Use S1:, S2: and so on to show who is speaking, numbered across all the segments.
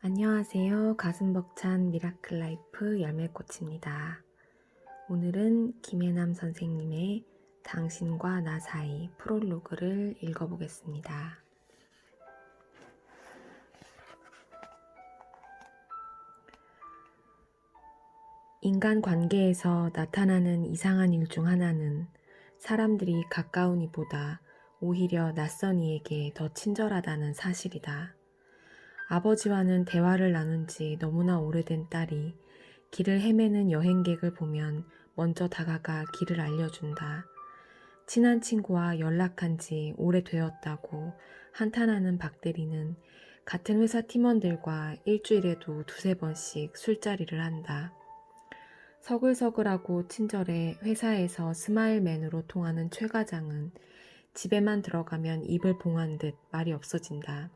S1: 안녕하세요. 가슴 벅찬 미라클 라이프 열매꽃입니다. 오늘은 김혜남 선생님의 당신과 나 사이 프롤로그를 읽어보겠습니다. 인간 관계에서 나타나는 이상한 일 중 하나는 사람들이 가까운 이보다 오히려 낯선 이에게 더 친절하다는 사실이다. 아버지와는 대화를 나눈 지 너무나 오래된 딸이 길을 헤매는 여행객을 보면 먼저 다가가 길을 알려준다. 친한 친구와 연락한 지 오래되었다고 한탄하는 박대리는 같은 회사 팀원들과 일주일에도 두세 번씩 술자리를 한다. 서글서글하고 친절해 회사에서 스마일맨으로 통하는 최 과장은 집에만 들어가면 입을 봉한 듯 말이 없어진다.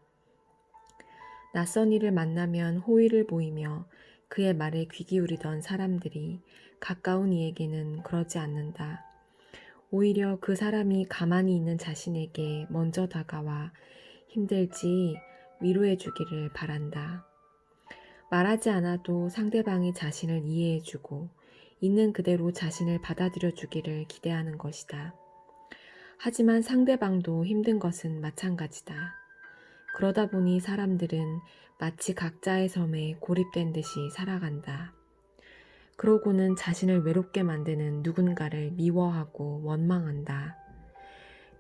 S1: 낯선 이를 만나면 호의를 보이며 그의 말에 귀 기울이던 사람들이 가까운 이에게는 그러지 않는다. 오히려 그 사람이 가만히 있는 자신에게 먼저 다가와 힘들지 위로해 주기를 바란다. 말하지 않아도 상대방이 자신을 이해해 주고 있는 그대로 자신을 받아들여 주기를 기대하는 것이다. 하지만 상대방도 힘든 것은 마찬가지다. 그러다 보니 사람들은 마치 각자의 섬에 고립된 듯이 살아간다. 그러고는 자신을 외롭게 만드는 누군가를 미워하고 원망한다.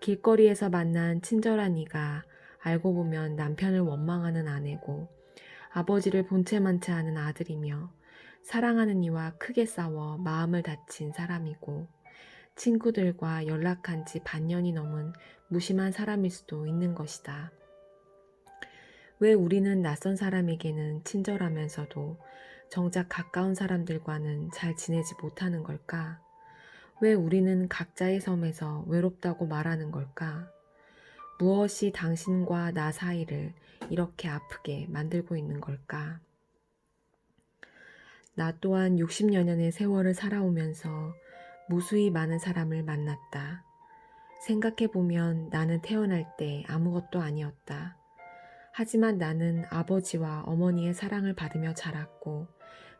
S1: 길거리에서 만난 친절한 이가 알고 보면 남편을 원망하는 아내고 아버지를 본체만치 않은 아들이며 사랑하는 이와 크게 싸워 마음을 다친 사람이고 친구들과 연락한 지 반년이 넘은 무심한 사람일 수도 있는 것이다. 왜 우리는 낯선 사람에게는 친절하면서도 정작 가까운 사람들과는 잘 지내지 못하는 걸까? 왜 우리는 각자의 섬에서 외롭다고 말하는 걸까? 무엇이 당신과 나 사이를 이렇게 아프게 만들고 있는 걸까? 나 또한 60여 년의 세월을 살아오면서 무수히 많은 사람을 만났다. 생각해보면 나는 태어날 때 아무것도 아니었다. 하지만 나는 아버지와 어머니의 사랑을 받으며 자랐고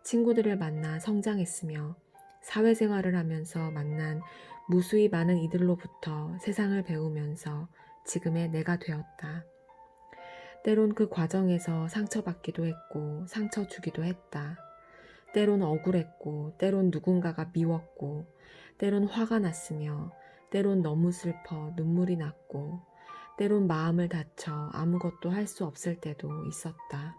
S1: 친구들을 만나 성장했으며 사회생활을 하면서 만난 무수히 많은 이들로부터 세상을 배우면서 지금의 내가 되었다. 때론 그 과정에서 상처받기도 했고 상처 주기도 했다. 때론 억울했고 때론 누군가가 미웠고 때론 화가 났으며 때론 너무 슬퍼 눈물이 났고 때론 마음을 다쳐 아무것도 할 수 없을 때도 있었다.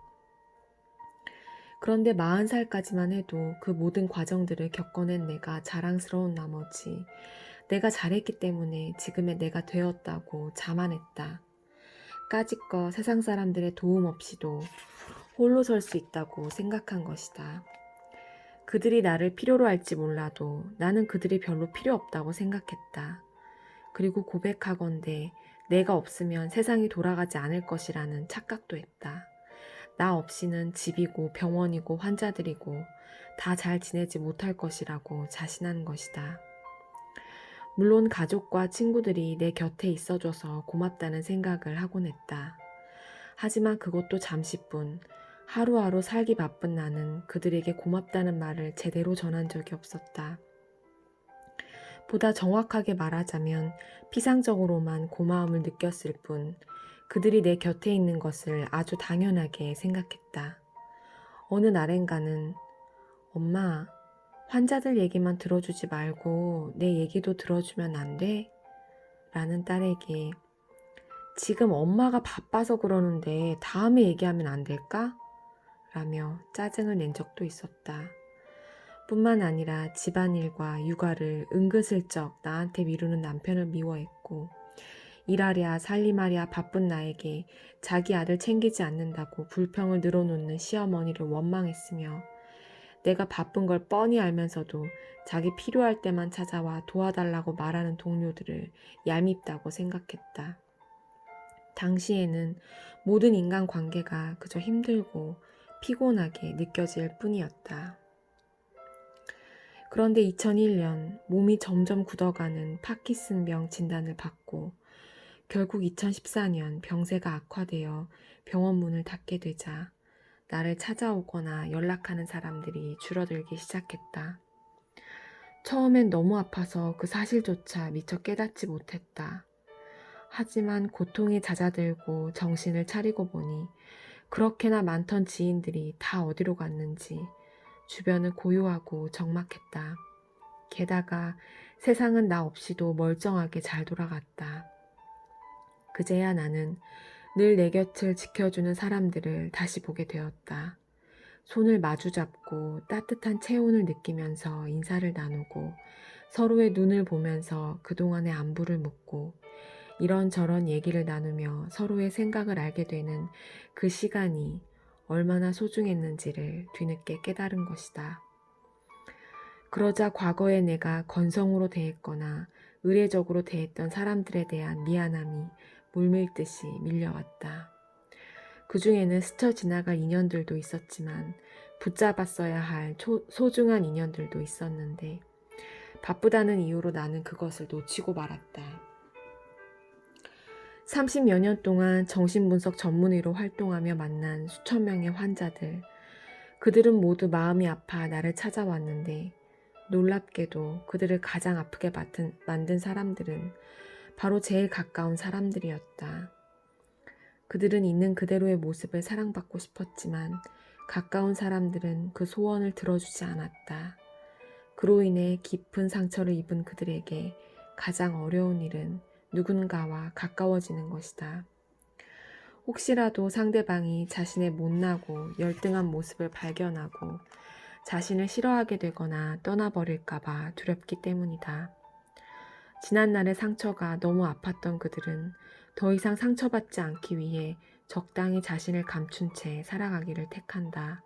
S1: 그런데 40살까지만 해도 그 모든 과정들을 겪어낸 내가 자랑스러운 나머지 내가 잘했기 때문에 지금의 내가 되었다고 자만했다. 까짓거 세상 사람들의 도움 없이도 홀로 설 수 있다고 생각한 것이다. 그들이 나를 필요로 할지 몰라도 나는 그들이 별로 필요 없다고 생각했다. 그리고 고백하건대 내가 없으면 세상이 돌아가지 않을 것이라는 착각도 했다. 나 없이는 집이고 병원이고 환자들이고 다 잘 지내지 못할 것이라고 자신한 것이다. 물론 가족과 친구들이 내 곁에 있어줘서 고맙다는 생각을 하곤 했다. 하지만 그것도 잠시뿐. 하루하루 살기 바쁜 나는 그들에게 고맙다는 말을 제대로 전한 적이 없었다. 보다 정확하게 말하자면 피상적으로만 고마움을 느꼈을 뿐 그들이 내 곁에 있는 것을 아주 당연하게 생각했다. 어느 날엔가는 엄마, 환자들 얘기만 들어주지 말고 내 얘기도 들어주면 안 돼? 라는 딸에게 지금 엄마가 바빠서 그러는데 다음에 얘기하면 안 될까? 라며 짜증을 낸 적도 있었다. 뿐만 아니라 집안일과 육아를 은근슬쩍 나한테 미루는 남편을 미워했고 일하랴 살림하랴 바쁜 나에게 자기 아들 챙기지 않는다고 불평을 늘어놓는 시어머니를 원망했으며 내가 바쁜 걸 뻔히 알면서도 자기 필요할 때만 찾아와 도와달라고 말하는 동료들을 얄밉다고 생각했다. 당시에는 모든 인간관계가 그저 힘들고 피곤하게 느껴질 뿐이었다. 그런데 2001년 몸이 점점 굳어가는 파킨슨병 진단을 받고 결국 2014년 병세가 악화되어 병원 문을 닫게 되자 나를 찾아오거나 연락하는 사람들이 줄어들기 시작했다. 처음엔 너무 아파서 그 사실조차 미처 깨닫지 못했다. 하지만 고통이 잦아들고 정신을 차리고 보니 그렇게나 많던 지인들이 다 어디로 갔는지 주변은 고요하고 적막했다. 게다가 세상은 나 없이도 멀쩡하게 잘 돌아갔다. 그제야 나는 늘 내 곁을 지켜주는 사람들을 다시 보게 되었다. 손을 마주 잡고 따뜻한 체온을 느끼면서 인사를 나누고 서로의 눈을 보면서 그동안의 안부를 묻고 이런저런 얘기를 나누며 서로의 생각을 알게 되는 그 시간이 얼마나 소중했는지를 뒤늦게 깨달은 것이다. 그러자 과거에 내가 건성으로 대했거나 의례적으로 대했던 사람들에 대한 미안함이 물밀듯이 밀려왔다. 그 중에는 스쳐 지나갈 인연들도 있었지만 붙잡았어야 할 소중한 인연들도 있었는데 바쁘다는 이유로 나는 그것을 놓치고 말았다. 30여 년 동안 정신분석 전문의로 활동하며 만난 수천 명의 환자들. 그들은 모두 마음이 아파 나를 찾아왔는데 놀랍게도 그들을 가장 아프게 만든 사람들은 바로 제일 가까운 사람들이었다. 그들은 있는 그대로의 모습을 사랑받고 싶었지만 가까운 사람들은 그 소원을 들어주지 않았다. 그로 인해 깊은 상처를 입은 그들에게 가장 어려운 일은 누군가와 가까워지는 것이다. 혹시라도 상대방이 자신의 못나고 열등한 모습을 발견하고 자신을 싫어하게 되거나 떠나버릴까봐 두렵기 때문이다. 지난날의 상처가 너무 아팠던 그들은 더 이상 상처받지 않기 위해 적당히 자신을 감춘 채 살아가기를 택한다.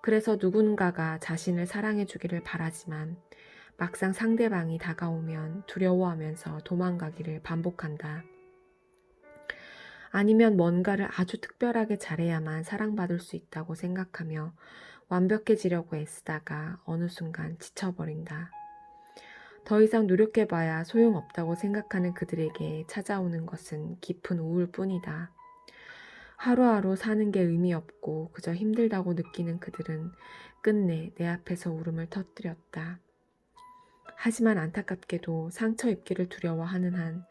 S1: 그래서 누군가가 자신을 사랑해주기를 바라지만 막상 상대방이 다가오면 두려워하면서 도망가기를 반복한다. 아니면 뭔가를 아주 특별하게 잘해야만 사랑받을 수 있다고 생각하며 완벽해지려고 애쓰다가 어느 순간 지쳐버린다. 더 이상 노력해봐야 소용없다고 생각하는 그들에게 찾아오는 것은 깊은 우울뿐이다. 하루하루 사는 게 의미 없고 그저 힘들다고 느끼는 그들은 끝내 내 앞에서 울음을 터뜨렸다. 하지만 안타깝게도 상처 입기를 두려워하는 한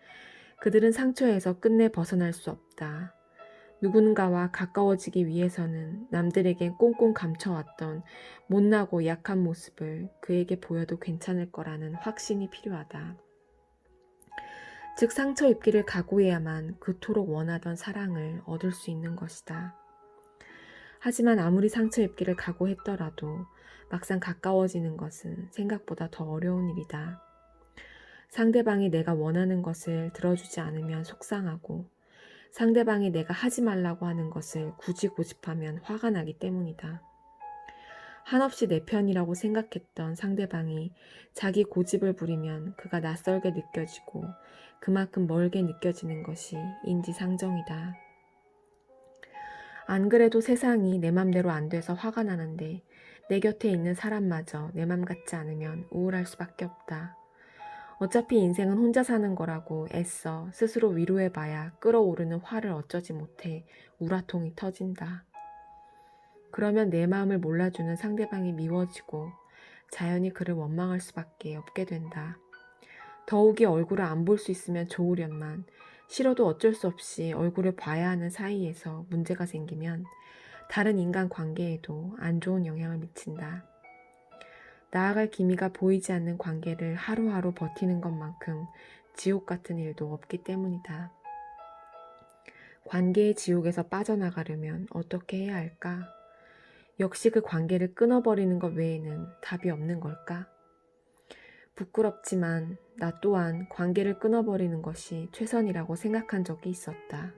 S1: 그들은 상처에서 끝내 벗어날 수 없다. 누군가와 가까워지기 위해서는 남들에겐 꽁꽁 감춰왔던 못나고 약한 모습을 그에게 보여도 괜찮을 거라는 확신이 필요하다. 즉 상처 입기를 각오해야만 그토록 원하던 사랑을 얻을 수 있는 것이다. 하지만 아무리 상처 입기를 각오했더라도 막상 가까워지는 것은 생각보다 더 어려운 일이다. 상대방이 내가 원하는 것을 들어주지 않으면 속상하고 상대방이 내가 하지 말라고 하는 것을 굳이 고집하면 화가 나기 때문이다. 한없이 내 편이라고 생각했던 상대방이 자기 고집을 부리면 그가 낯설게 느껴지고 그만큼 멀게 느껴지는 것이 인지상정이다. 안 그래도 세상이 내 맘대로 안 돼서 화가 나는데 내 곁에 있는 사람마저 내 맘 같지 않으면 우울할 수밖에 없다. 어차피 인생은 혼자 사는 거라고 애써 스스로 위로해봐야 끓어오르는 화를 어쩌지 못해 우라통이 터진다. 그러면 내 마음을 몰라주는 상대방이 미워지고 자연히 그를 원망할 수밖에 없게 된다. 더욱이 얼굴을 안 볼 수 있으면 좋으련만 싫어도 어쩔 수 없이 얼굴을 봐야 하는 사이에서 문제가 생기면 다른 인간 관계에도 안 좋은 영향을 미친다. 나아갈 기미가 보이지 않는 관계를 하루하루 버티는 것만큼 지옥 같은 일도 없기 때문이다. 관계의 지옥에서 빠져나가려면 어떻게 해야 할까? 역시 그 관계를 끊어버리는 것 외에는 답이 없는 걸까? 부끄럽지만 나 또한 관계를 끊어버리는 것이 최선이라고 생각한 적이 있었다.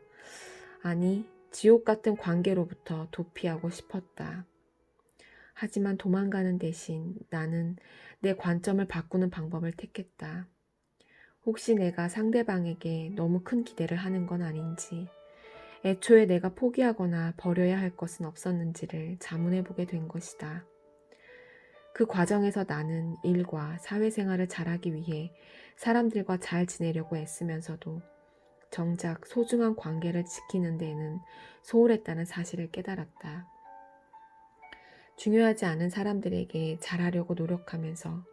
S1: 아니, 지옥 같은 관계로부터 도피하고 싶었다. 하지만 도망가는 대신 나는 내 관점을 바꾸는 방법을 택했다. 혹시 내가 상대방에게 너무 큰 기대를 하는 건 아닌지, 애초에 내가 포기하거나 버려야 할 것은 없었는지를 자문해보게 된 것이다. 그 과정에서 나는 일과 사회생활을 잘하기 위해 사람들과 잘 지내려고 애쓰면서도 정작 소중한 관계를 지키는 데에는 소홀했다는 사실을 깨달았다. 중요하지 않은 사람들에게 잘하려고 노력하면서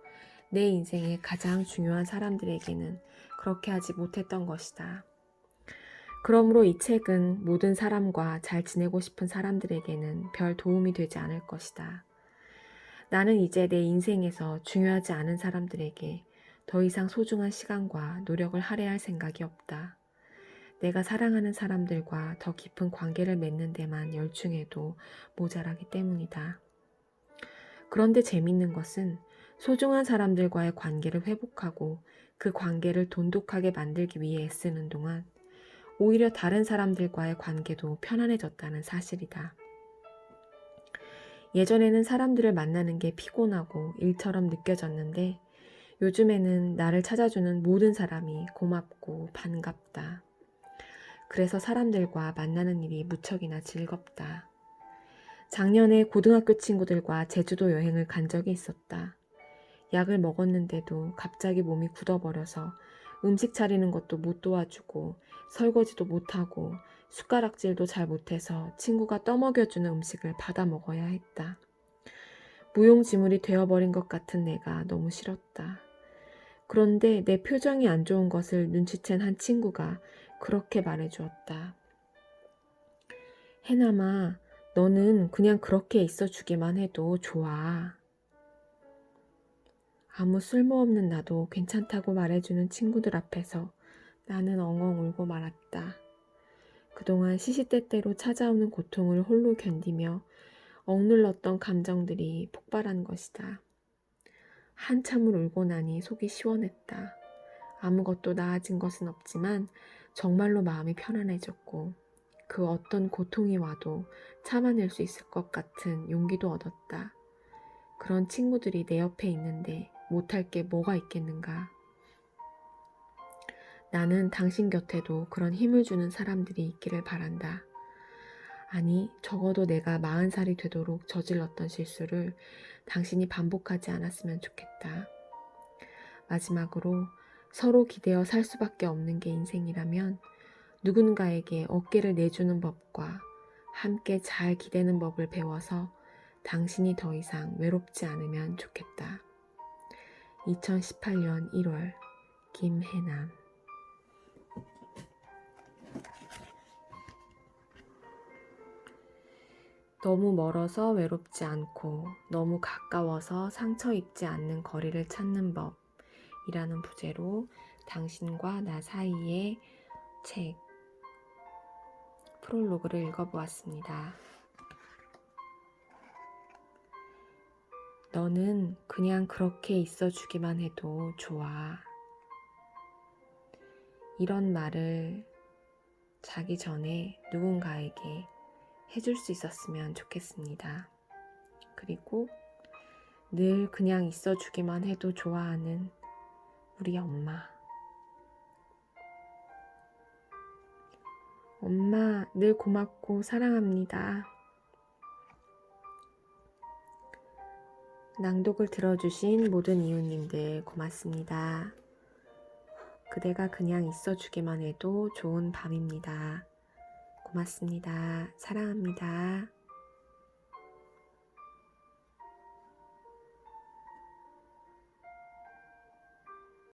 S1: 내 인생의 가장 중요한 사람들에게는 그렇게 하지 못했던 것이다. 그러므로 이 책은 모든 사람과 잘 지내고 싶은 사람들에게는 별 도움이 되지 않을 것이다. 나는 이제 내 인생에서 중요하지 않은 사람들에게 더 이상 소중한 시간과 노력을 할애할 생각이 없다. 내가 사랑하는 사람들과 더 깊은 관계를 맺는 데만 열중해도 모자라기 때문이다. 그런데 재밌는 것은 소중한 사람들과의 관계를 회복하고 그 관계를 돈독하게 만들기 위해 애쓰는 동안 오히려 다른 사람들과의 관계도 편안해졌다는 사실이다. 예전에는 사람들을 만나는 게 피곤하고 일처럼 느껴졌는데 요즘에는 나를 찾아주는 모든 사람이 고맙고 반갑다. 그래서 사람들과 만나는 일이 무척이나 즐겁다. 작년에 고등학교 친구들과 제주도 여행을 간 적이 있었다. 약을 먹었는데도 갑자기 몸이 굳어버려서 음식 차리는 것도 못 도와주고 설거지도 못하고 숟가락질도 잘 못해서 친구가 떠먹여주는 음식을 받아 먹어야 했다. 무용지물이 되어버린 것 같은 내가 너무 싫었다. 그런데 내 표정이 안 좋은 것을 눈치챈 한 친구가 그렇게 말해주었다. 해남아, 너는 그냥 그렇게 있어주기만 해도 좋아. 아무 쓸모없는 나도 괜찮다고 말해주는 친구들 앞에서 나는 엉엉 울고 말았다. 그동안 시시때때로 찾아오는 고통을 홀로 견디며 억눌렀던 감정들이 폭발한 것이다. 한참을 울고 나니 속이 시원했다. 아무것도 나아진 것은 없지만 정말로 마음이 편안해졌고 그 어떤 고통이 와도 참아낼 수 있을 것 같은 용기도 얻었다. 그런 친구들이 내 옆에 있는데 못할 게 뭐가 있겠는가. 나는 당신 곁에도 그런 힘을 주는 사람들이 있기를 바란다. 아니, 적어도 내가 40살이 되도록 저질렀던 실수를 당신이 반복하지 않았으면 좋겠다. 마지막으로 서로 기대어 살 수밖에 없는 게 인생이라면 누군가에게 어깨를 내주는 법과 함께 잘 기대는 법을 배워서 당신이 더 이상 외롭지 않으면 좋겠다. 2018년 1월 김해남. 너무 멀어서 외롭지 않고 너무 가까워서 상처 입지 않는 거리를 찾는 법이라는 부제로 당신과 나 사이의 책 프롤로그를 읽어보았습니다. 너는 그냥 그렇게 있어주기만 해도 좋아. 이런 말을 자기 전에 누군가에게 해줄 수 있었으면 좋겠습니다. 그리고 늘 그냥 있어주기만 해도 좋아하는 우리 엄마. 엄마, 늘 고맙고 사랑합니다. 낭독을 들어주신 모든 이웃님들 고맙습니다. 그대가 그냥 있어주기만 해도 좋은 밤입니다. 고맙습니다. 사랑합니다.